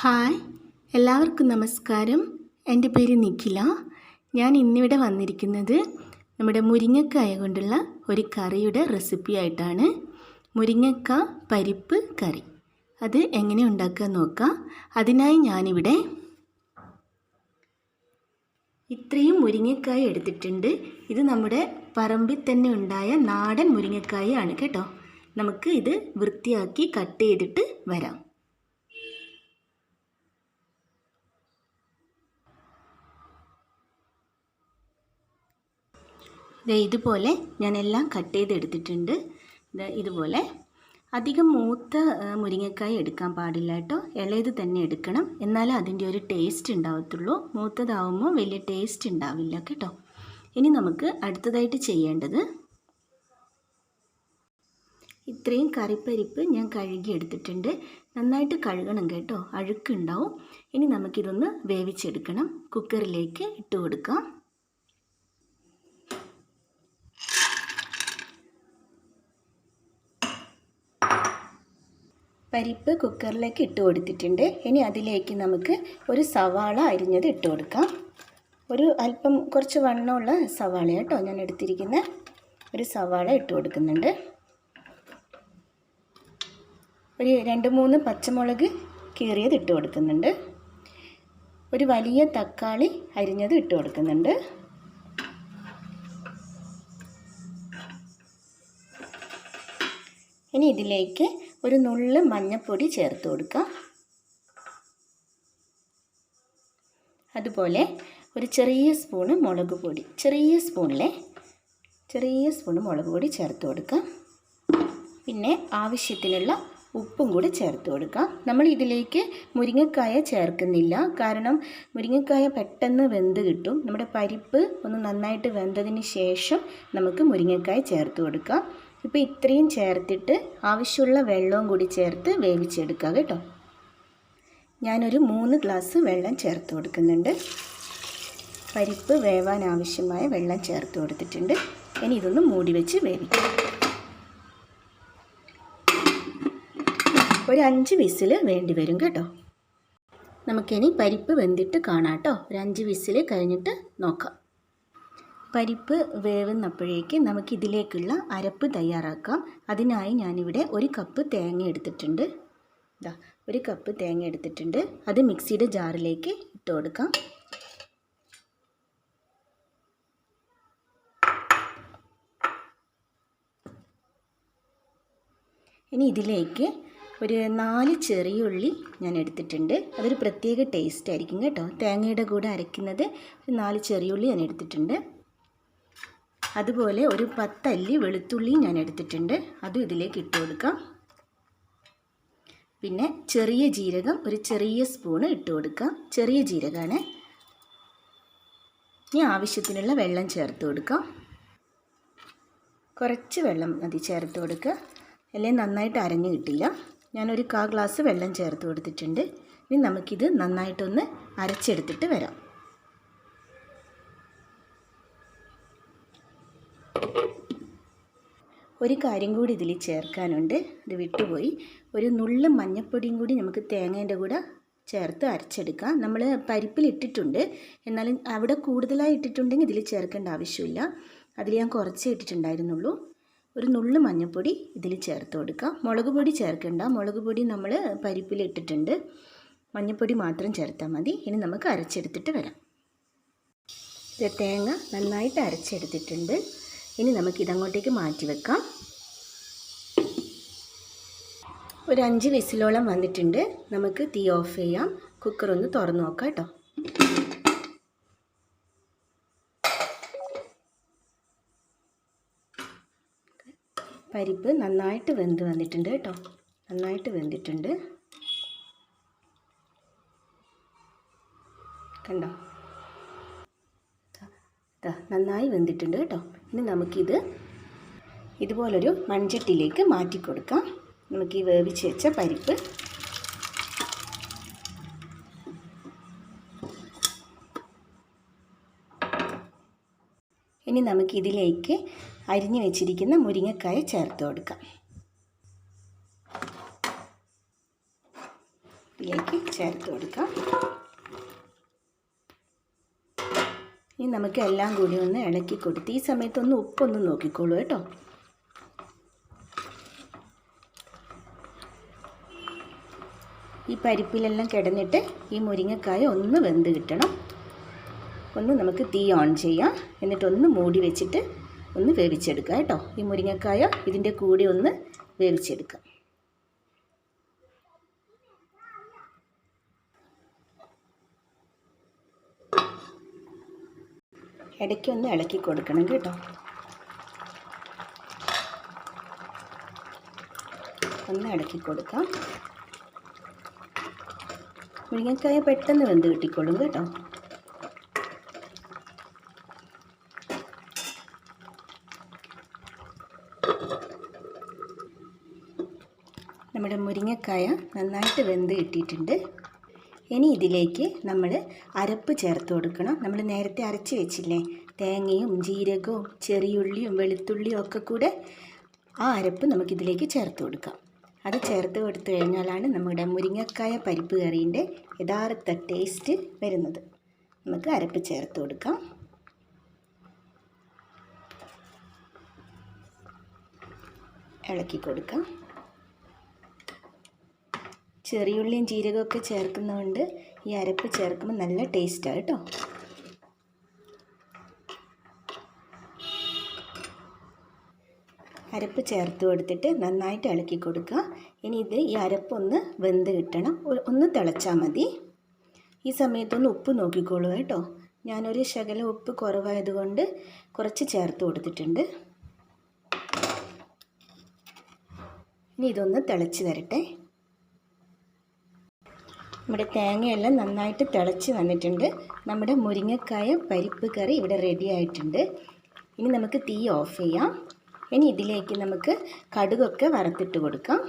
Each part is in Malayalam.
ഹായ്, എല്ലാവർക്കും നമസ്കാരം. എൻ്റെ പേര് നിഖില. ഞാൻ ഇന്നിവിടെ വന്നിരിക്കുന്നത് നമ്മുടെ മുരിങ്ങക്കായ കൊണ്ടുള്ള ഒരു കറിയുടെ റെസിപ്പി ആയിട്ടാണ്. മുരിങ്ങക്ക പരിപ്പ് കറി. അത് എങ്ങനെ ഉണ്ടാക്കുക നോക്കാം. അതിനായി ഞാനിവിടെ ഇത്രയും മുരിങ്ങക്കായ എടുത്തിട്ടുണ്ട്. ഇത് നമ്മുടെ പറമ്പിൽ തന്നെ ഉണ്ടായ നാടൻ മുരിങ്ങക്കായാണ് കേട്ടോ. നമുക്ക് ഇത് വൃത്തിയാക്കി കട്ട് ചെയ്തിട്ട് വരാം. ഇതുപോലെ ഞാനെല്ലാം കട്ട് ചെയ്തെടുത്തിട്ടുണ്ട്. ഇതുപോലെ അധികം മൂത്ത മുരിങ്ങക്കായ എടുക്കാൻ പാടില്ല കേട്ടോ. ഇളയത് തന്നെ എടുക്കണം, എന്നാലേ അതിൻ്റെ ഒരു ടേസ്റ്റ് ഉണ്ടാവത്തുള്ളൂ. മൂത്തതാവുമ്പോൾ വലിയ ടേസ്റ്റ് ഉണ്ടാവില്ല കേട്ടോ. ഇനി നമുക്ക് അടുത്തതായിട്ട് ചെയ്യേണ്ടത്, ഇത്രയും കറിപ്പരിപ്പ് ഞാൻ കഴുകി എടുത്തിട്ടുണ്ട്. നന്നായിട്ട് കഴുകണം കേട്ടോ, അഴുക്കുണ്ടാവും. ഇനി നമുക്കിതൊന്ന് വേവിച്ചെടുക്കണം. കുക്കറിലേക്ക് ഇട്ട് കൊടുക്കാം. പരിപ്പ് കുക്കറിലേക്ക് ഇട്ട് കൊടുത്തിട്ടുണ്ട്. ഇനി അതിലേക്ക് നമുക്ക് ഒരു സവാള അരിഞ്ഞത് ഇട്ട് കൊടുക്കാം. ഒരു അല്പം കുറച്ച് വണ്ണമുള്ള സവാള കേട്ടോ ഞാൻ എടുത്തിരിക്കുന്ന ഒരു സവാള ഇട്ട് കൊടുക്കുന്നുണ്ട്. ഒരു 2-3 പച്ചമുളക് കീറിയത് ഇട്ട് കൊടുക്കുന്നുണ്ട്. ഒരു വലിയ തക്കാളി അരിഞ്ഞത് ഇട്ട് കൊടുക്കുന്നുണ്ട്. ഇനി ഇതിലേക്ക് ഒരു നുള്ള് മഞ്ഞൾപ്പൊടി ചേർത്ത് കൊടുക്കാം. അതുപോലെ ഒരു ചെറിയ സ്പൂണ് മുളക് പൊടി, ചെറിയ സ്പൂണ് മുളക് പൊടി ചേർത്ത് കൊടുക്കാം. പിന്നെ ആവശ്യത്തിനുള്ള ഉപ്പും കൂടി ചേർത്ത് കൊടുക്കാം. നമ്മൾ ഇതിലേക്ക് മുരിങ്ങക്കായ ചേർക്കുന്നില്ല, കാരണം മുരിങ്ങക്കായ പെട്ടെന്ന് വെന്ത് കിട്ടും. നമ്മുടെ പരിപ്പ് ഒന്ന് നന്നായിട്ട് വെന്തതിന് ശേഷം നമുക്ക് മുരിങ്ങക്കായ ചേർത്ത് കൊടുക്കാം. ഇപ്പോൾ ഇത്രയും ചേർത്തിട്ട് ആവശ്യമുള്ള വെള്ളവും കൂടി ചേർത്ത് വേവിച്ചെടുക്കുക കേട്ടോ. ഞാനൊരു 3 ഗ്ലാസ് വെള്ളം ചേർത്ത് കൊടുക്കുന്നുണ്ട്. പരിപ്പ് വേവാൻ ആവശ്യമായ വെള്ളം ചേർത്ത് കൊടുത്തിട്ടുണ്ട്. ഇനി ഇതൊന്ന് മൂടി വെച്ച് വേവിക്കാം. ഒരു 5 വിസിൽ വേണ്ടി വരും കേട്ടോ. നമുക്കിനി പരിപ്പ് വെന്തിട്ട് കാണാം കേട്ടോ. ഒരു 5 വിസിൽ കഴിഞ്ഞിട്ട് നോക്കാം. പരിപ്പ് വേവുന്നപ്പോഴേക്ക് നമുക്കിതിലേക്കുള്ള അരപ്പ് തയ്യാറാക്കാം. അതിനായി ഞാനിവിടെ 1 കപ്പ് തേങ്ങ എടുത്തിട്ടുണ്ട്. 1 കപ്പ് തേങ്ങ എടുത്തിട്ടുണ്ട്. അത് മിക്സിയുടെ ജാറിലേക്ക് ഇട്ട് കൊടുക്കാം. ഇനി ഇതിലേക്ക് ഒരു 4 ചെറിയ ഉള്ളി ഞാൻ എടുത്തിട്ടുണ്ട്. അതൊരു പ്രത്യേക ടേസ്റ്റ് ആയിരിക്കും കേട്ടോ. തേങ്ങയുടെ കൂടെ അരയ്ക്കുന്നത് ഒരു 4 ചെറിയ ഉള്ളി ഞാൻ എടുത്തിട്ടുണ്ട്. അതുപോലെ ഒരു 10 അല്ലി വെളുത്തുള്ളി ഞാൻ എടുത്തിട്ടുണ്ട്. അതും ഇതിലേക്ക് ഇട്ട് കൊടുക്കാം. പിന്നെ ചെറിയ ജീരകം ഒരു ചെറിയ സ്പൂണ് ഇട്ട് കൊടുക്കാം. ചെറിയ ജീരകമാണ്. ഇനി ആവശ്യത്തിനുള്ള വെള്ളം ചേർത്ത് കൊടുക്കാം. കുറച്ച് വെള്ളം മതി ചേർത്ത് കൊടുക്കുക, അല്ലെങ്കിൽ നന്നായിട്ട് അരഞ്ഞു കിട്ടില്ല. ഞാനൊരു 1/4 ഗ്ലാസ് വെള്ളം ചേർത്ത് കൊടുത്തിട്ടുണ്ട്. ഇനി നമുക്കിത് നന്നായിട്ടൊന്ന് അരച്ചെടുത്തിട്ട് വരാം. ഒരു കാര്യം കൂടി ഇതിൽ ചേർക്കാനുണ്ട്, ഇത് വിട്ടുപോയി. ഒരു നുള്ള് മഞ്ഞൾപ്പൊടിയും കൂടി നമുക്ക് തേങ്ങേൻ്റെ കൂടെ ചേർത്ത് അരച്ചെടുക്കാം. നമ്മൾ പരിപ്പിലിട്ടിട്ടുണ്ട്, എന്നാലും അവിടെ കൂടുതലായി ഇട്ടിട്ടുണ്ടെങ്കിൽ ഇതിൽ ചേർക്കേണ്ട ആവശ്യമില്ല. അതിൽ ഞാൻ കുറച്ചേ ഇട്ടിട്ടുണ്ടായിരുന്നുള്ളൂ. ഒരു നുള്ള് മഞ്ഞൾപ്പൊടി ഇതിൽ ചേർത്ത് കൊടുക്കാം. മുളക് പൊടി ചേർക്കേണ്ട, മുളക് പൊടി നമ്മൾ പരിപ്പിലിട്ടിട്ടുണ്ട്. മഞ്ഞൾപ്പൊടി മാത്രം ചേർത്താൽ മതി. ഇനി നമുക്ക് അരച്ചെടുത്തിട്ട് വരാം. തേങ്ങ നന്നായിട്ട് അരച്ചെടുത്തിട്ടുണ്ട്. ഇനി നമുക്കിതങ്ങോട്ടേക്ക് മാറ്റി വെക്കാം. ഒരു 5 വിസിലോളം വന്നിട്ടുണ്ട്. നമുക്ക് തീ ഓഫ് ചെയ്യാം. കുക്കർ ഒന്ന് തുറന്ന് നോക്കാം കേട്ടോ. പരിപ്പ് നന്നായിട്ട് വെന്ത് വന്നിട്ടുണ്ട് കേട്ടോ. നന്നായിട്ട് വെന്തിട്ടുണ്ട് കണ്ടോ. നന്നായി വെന്തിട്ടുണ്ട് കേട്ടോ. ഇനി നമുക്കിത് ഇതുപോലൊരു മൺചട്ടിയിലേക്ക് മാറ്റി കൊടുക്കാം. നമുക്ക് ഈ വേവിച്ച് വെച്ച പരിപ്പ് ഇനി നമുക്കിതിലേക്ക് അരിഞ്ഞു വെച്ചിരിക്കുന്ന മുരിങ്ങക്കായ ചേർത്ത് കൊടുക്കാം. ഇതിലേക്ക് ചേർത്ത് കൊടുക്കാം. ഇനി നമുക്ക് എല്ലാം കൂടി ഒന്ന് ഇളക്കി കൊടുത്ത് ഈ സമയത്തൊന്ന് ഉപ്പൊന്ന് നോക്കിക്കോളൂ കേട്ടോ. ഈ പരിപ്പിലെല്ലാം കിടന്നിട്ട് ഈ മുരിങ്ങക്കായ ഒന്ന് വെന്ത് കിട്ടണം. ഒന്ന് നമുക്ക് തീ ഓൺ ചെയ്യാം, എന്നിട്ടൊന്ന് മൂടി വെച്ചിട്ട് ഒന്ന് വേവിച്ചെടുക്കാം കേട്ടോ. ഈ മുരിങ്ങക്കായ ഇതിൻ്റെ കൂടെ ഒന്ന് വേവിച്ചെടുക്കാം. ഇടയ്ക്കൊന്ന് ഇളക്കി കൊടുക്കണം കേട്ടോ. ഒന്ന് ഇളക്കി കൊടുക്കാം. മുരിങ്ങക്കായ പെട്ടെന്ന് വെന്ത് കിട്ടിക്കോളും കേട്ടോ. നമ്മുടെ മുരിങ്ങക്കായ നന്നായിട്ട് വെന്ത് കിട്ടിയിട്ടുണ്ട്. ഇനി ഇതിലേക്ക് നമ്മൾ അരപ്പ് ചേർത്ത് കൊടുക്കണം. നമ്മൾ നേരത്തെ അരച്ച് വെച്ചില്ലേ, തേങ്ങയും ജീരകവും ചെറിയുള്ളിയും വെളുത്തുള്ളിയും ഒക്കെ കൂടെ ആ അരപ്പ് നമുക്കിതിലേക്ക് ചേർത്ത് കൊടുക്കാം. അത് ചേർത്ത് കൊടുത്തു കഴിഞ്ഞാലാണ് നമ്മുടെ മുരിങ്ങക്കായ പരിപ്പ് കറീൻ്റെ യഥാർത്ഥ ടേസ്റ്റ് വരുന്നത്. നമുക്ക് അരപ്പ് ചേർത്ത് കൊടുക്കാം. ഇളക്കി കൊടുക്കാം. ചെറിയുള്ളിയും ജീരകമൊക്കെ ചേർക്കുന്നതുകൊണ്ട് ഈ അരപ്പ് ചേർക്കുമ്പോൾ നല്ല ടേസ്റ്റാണ് കേട്ടോ. അരപ്പ് ചേർത്ത് കൊടുത്തിട്ട് നന്നായിട്ട് ഇളക്കി കൊടുക്കുക. ഇനി ഈ അരപ്പൊന്ന് വെന്ത് കിട്ടണം, ഒന്ന് തിളച്ചാൽ മതി. ഈ സമയത്തൊന്ന് ഉപ്പ് നോക്കിക്കോളൂ കേട്ടോ. ഞാനൊരു ശകലം ഉപ്പ് കുറവായതുകൊണ്ട് കുറച്ച് ചേർത്ത് കൊടുത്തിട്ടുണ്ട്. ഇനി ഇതൊന്ന് തിളച്ച് വരട്ടെ. നമ്മുടെ തേങ്ങയെല്ലാം നന്നായിട്ട് തിളച്ച് വന്നിട്ടുണ്ട്. നമ്മുടെ മുരിങ്ങക്കായ പരിപ്പ് കറി ഇവിടെ റെഡി ആയിട്ടുണ്ട്. ഇനി നമുക്ക് തീ ഓഫ് ചെയ്യാം. ഇനി ഇതിലേക്ക് നമുക്ക് കടുകൊക്കെ വറുത്തിട്ട് കൊടുക്കാം.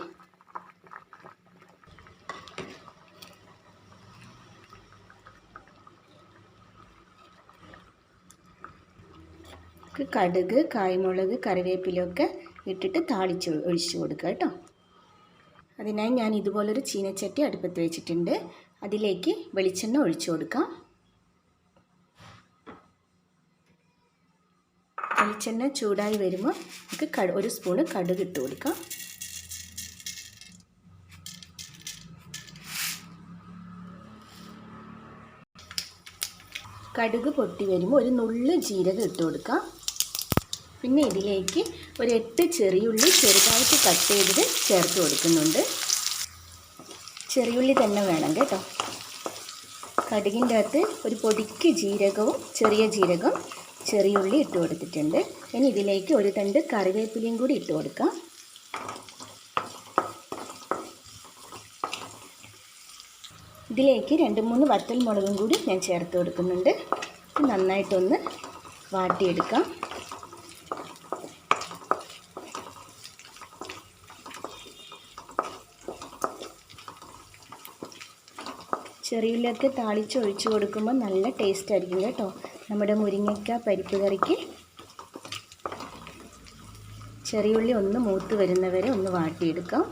കടുക്, കായ്മുളക്, കറിവേപ്പിലൊക്കെ ഇട്ടിട്ട് താളിച്ച് ഒഴിച്ച് കൊടുക്കുക കേട്ടോ. അതിനായി ഞാൻ ഇതുപോലൊരു ചീനച്ചട്ടി അടുപ്പത്ത് വെച്ചിട്ടുണ്ട്. അതിലേക്ക് വെളിച്ചെണ്ണ ഒഴിച്ചു കൊടുക്കാം. വെളിച്ചെണ്ണ ചൂടായി വരുമ്പോൾ നമുക്ക് ഒരു സ്പൂണ് കടുക് ഇട്ട് കൊടുക്കാം. കടുക് പൊട്ടി വരുമ്പോൾ ഒരു നുള്ള് ജീരകം ഇട്ട് കൊടുക്കാം. പിന്നെ ഇതിലേക്ക് ഒരു 8 ചെറിയുള്ളി ചെറുതായിട്ട് കട്ട് ചെയ്തത് ചേർത്ത് കൊടുക്കുന്നുണ്ട്. ചെറിയുള്ളി തന്നെ വേണം കേട്ടോ. കടുകിൻ്റെ അകത്ത് ഒരു പൊടിക്ക് ജീരകവും ചെറിയ ജീരകം ചെറിയുള്ളി ഇട്ട് കൊടുത്തിട്ടുണ്ട്. ഇനി ഇതിലേക്ക് ഒരു തണ്ട് കറിവേപ്പിലയും കൂടി ഇട്ട് കൊടുക്കാം. ഇതിലേക്ക് 2-3 വറ്റൽ മുളകും കൂടി ഞാൻ ചേർത്ത് കൊടുക്കുന്നുണ്ട്. നന്നായിട്ടൊന്ന് വാട്ടിയെടുക്കാം. ചെറിയുള്ളിയൊക്കെ താളിച്ച് ഒഴിച്ച് കൊടുക്കുമ്പോൾ നല്ല ടേസ്റ്റ് ആയിരിക്കും കേട്ടോ നമ്മുടെ മുരിങ്ങയ്ക്ക പരിപ്പ് കറിക്ക്. ചെറിയുള്ളി ഒന്ന് മൂത്ത് വരുന്നവരെ ഒന്ന് വാട്ടിയെടുക്കാം.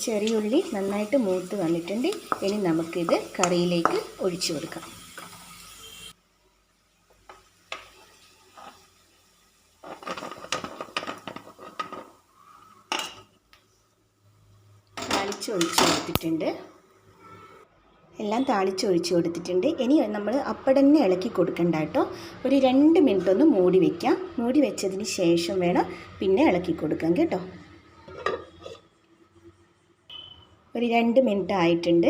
ചെറിയുള്ളി നന്നായിട്ട് മൂത്ത് വന്നിട്ടുണ്ട്. ഇനി നമുക്കിത് കറിയിലേക്ക് ഒഴിച്ചു കൊടുക്കാം. ഒഴിച്ച് കൊടുത്തിട്ടുണ്ട്. എല്ലാം താളിച്ചൊഴിച്ച് കൊടുത്തിട്ടുണ്ട്. ഇനി നമ്മൾ അപ്പടന്നെ ഇളക്കി കൊടുക്കണ്ട കേട്ടോ. ഒരു 2 മിനിറ്റ് ഒന്ന് മൂടി വയ്ക്കാം. മൂടി വെച്ചതിന് ശേഷം വേണം പിന്നെ ഇളക്കി കൊടുക്കാം കേട്ടോ. ഒരു 2 മിനിറ്റ് ആയിട്ടുണ്ട്.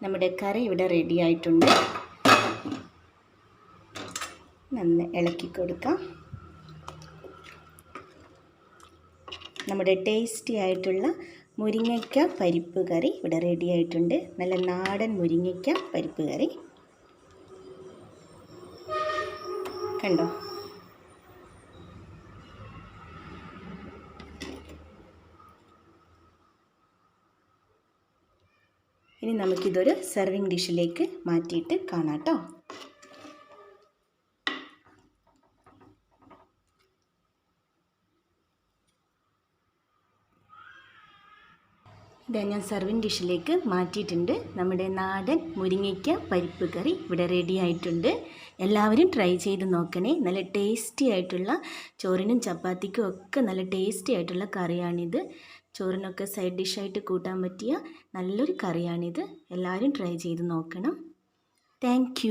നമ്മുടെ കറി ഇവിടെ റെഡി ആയിട്ടുണ്ട്. നന്നായി ഇളക്കി കൊടുക്കാം. നമ്മുടെ ടേസ്റ്റി ആയിട്ടുള്ള മുരിങ്ങയ്ക്ക പരിപ്പ് കറി ഇവിടെ റെഡി ആയിട്ടുണ്ട്. നല്ല നാടൻ മുരിങ്ങയ്ക്ക പരിപ്പ് കറി കണ്ടോ. ഇനി നമുക്കിതൊരു സെർവിങ് ഡിഷിലേക്ക് മാറ്റിയിട്ട് കാണാം കേട്ടോ. ഇതാ ഞാൻ സർവിങ് ഡിഷിലേക്ക് മാറ്റിയിട്ടുണ്ട്. നമ്മുടെ നാടൻ മുരിങ്ങയ്ക്ക പരിപ്പ് കറി ഇവിടെ റെഡി ആയിട്ടുണ്ട്. എല്ലാവരും ട്രൈ ചെയ്ത് നോക്കണേ. നല്ല ടേസ്റ്റി ആയിട്ടുള്ള ചോറിനും ചപ്പാത്തിക്കും ഒക്കെ നല്ല ടേസ്റ്റി ആയിട്ടുള്ള കറിയാണിത്. ചോറിനൊക്കെ സൈഡ് ഡിഷായിട്ട് കൂട്ടാൻ പറ്റിയ നല്ലൊരു കറിയാണിത്. എല്ലാവരും ട്രൈ ചെയ്ത് നോക്കണം. താങ്ക്